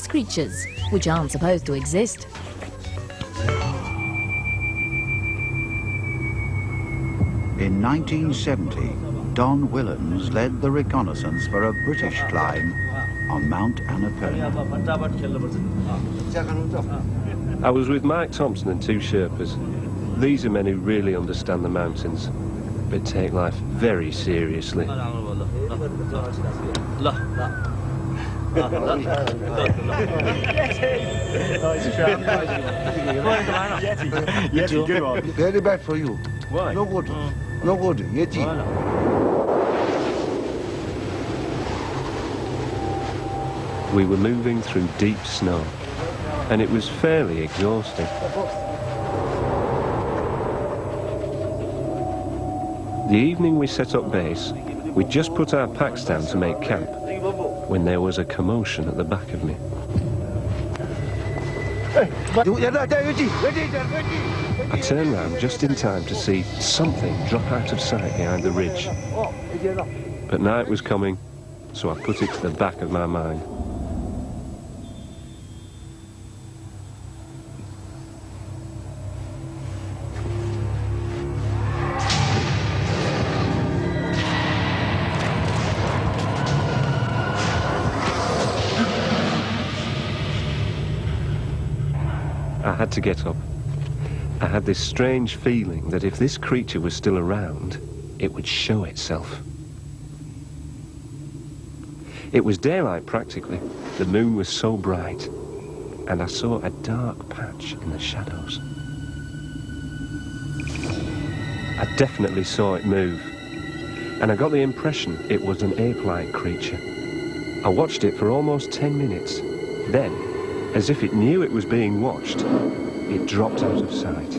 creatures, which aren't supposed to exist. In 1970, Don Willans led the reconnaissance for a British climb on Mount Annapurna. I was with Mike Thompson and 2 Sherpas. These are men who really understand the mountains, but take life very seriously. Yeti, good one. Very bad for you. Why? No good. No good. Yeti. We were moving through deep snow, and it was fairly exhausting. The evening we set up base, we just put our packs down to make camp, when there was a commotion at the back of me. I turned round just in time to see something drop out of sight behind the ridge. But night was coming, so I put it to the back of my mind. I had to get up. I had this strange feeling that if this creature was still around, it would show itself. It was daylight practically. The moon was so bright, and I saw a dark patch in the shadows. I definitely saw it move, and I got the impression it was an ape-like creature. I watched it for almost 10 minutes. Then, as if it knew it was being watched, it dropped out of sight.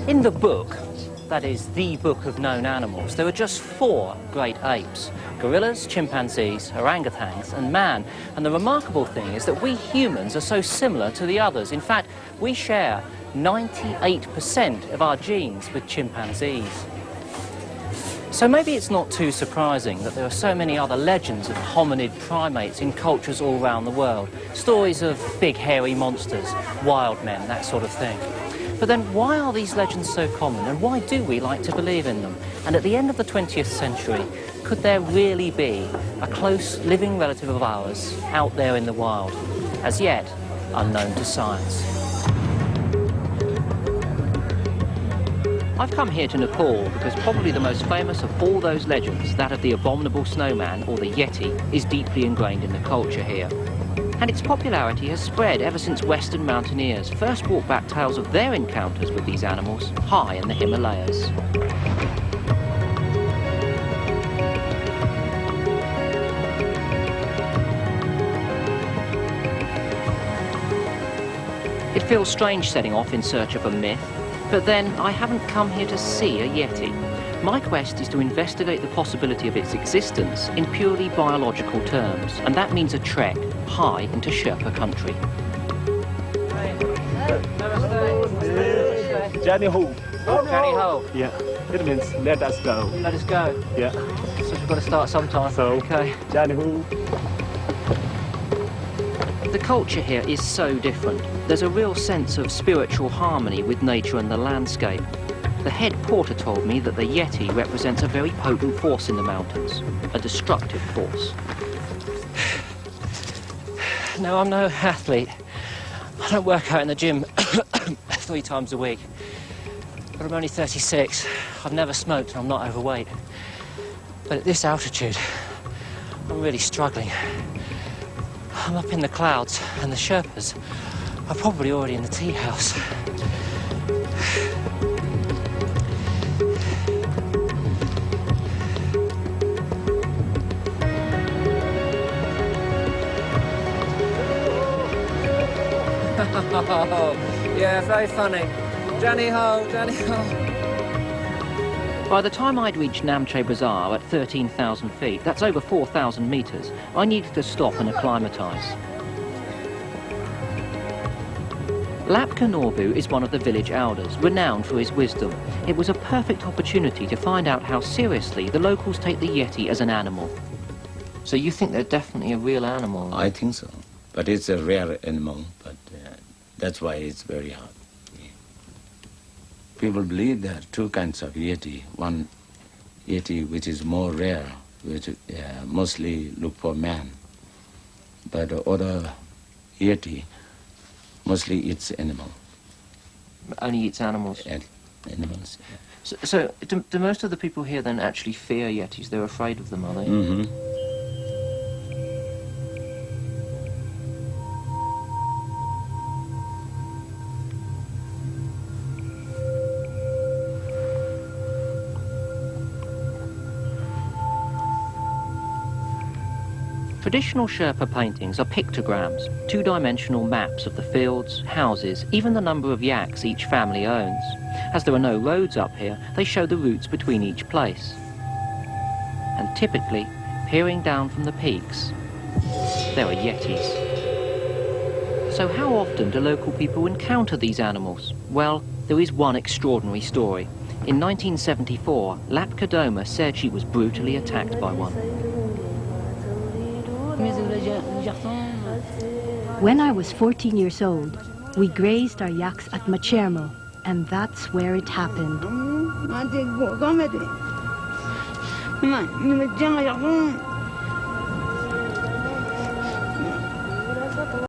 In the book, that is the book of known animals, there are just 4 great apes: gorillas, chimpanzees, orangutans and man. And the remarkable thing is that we humans are so similar to the others. In fact, we share 98% of our genes with chimpanzees. So maybe it's not too surprising that there are so many other legends of hominid primates in cultures all around the world. Stories of big hairy monsters, wild men, that sort of thing. But then why are these legends so common, and why do we like to believe in them? And at the end of the 20th century, could there really be a close living relative of ours out there in the wild, as yet unknown to science? I've come here to Nepal because probably the most famous of all those legends, that of the abominable snowman or the Yeti, is deeply ingrained in the culture here. And its popularity has spread ever since Western mountaineers first brought back tales of their encounters with these animals high in the Himalayas. It feels strange setting off in search of a myth, but then I haven't come here to see a Yeti. My quest is to investigate the possibility of its existence in purely biological terms, and that means a trek high into Sherpa country. Johnny Ho. Johnny Ho. Yeah, it means let us go. Let us go. Yeah. So we've got to start sometime. So, okay. Johnny Ho. The culture here is so different. There's a real sense of spiritual harmony with nature and the landscape. The head porter told me that the Yeti represents a very potent force in the mountains, a destructive force. No, I'm no athlete. I don't work out in the gym 3 times a week. But I'm only 36. I've never smoked and I'm not overweight. But at this altitude, I'm really struggling. I'm up in the clouds and the Sherpas are probably already in the tea house. Yeah, very funny. Danny ho, Danny ho. By the time I'd reached Namche Bazaar at 13,000 feet, that's over 4,000 meters, I needed to stop and acclimatise. Lapka Norbu is one of the village elders, renowned for his wisdom. It was a perfect opportunity to find out how seriously the locals take the Yeti as an animal. So you think they're definitely a real animal? I think so. But it's a rare animal, but that's why it's very hard. Yeah. People believe there are two kinds of Yeti. One Yeti which is more rare, which mostly look for man. But the other Yeti mostly eats animal. Only eats animals? Animals. Yeah. So do most of the people here then actually fear Yetis? They're afraid of them, are they? Mm-hmm. Traditional Sherpa paintings are pictograms, two-dimensional maps of the fields, houses, even the number of yaks each family owns. As there are no roads up here, they show the routes between each place. And typically, peering down from the peaks, there are Yetis. So how often do local people encounter these animals? Well, there is one extraordinary story. In 1974, Lapka Doma said she was brutally attacked by one. When I was 14 years old, we grazed our yaks at Machermo, and that's where it happened.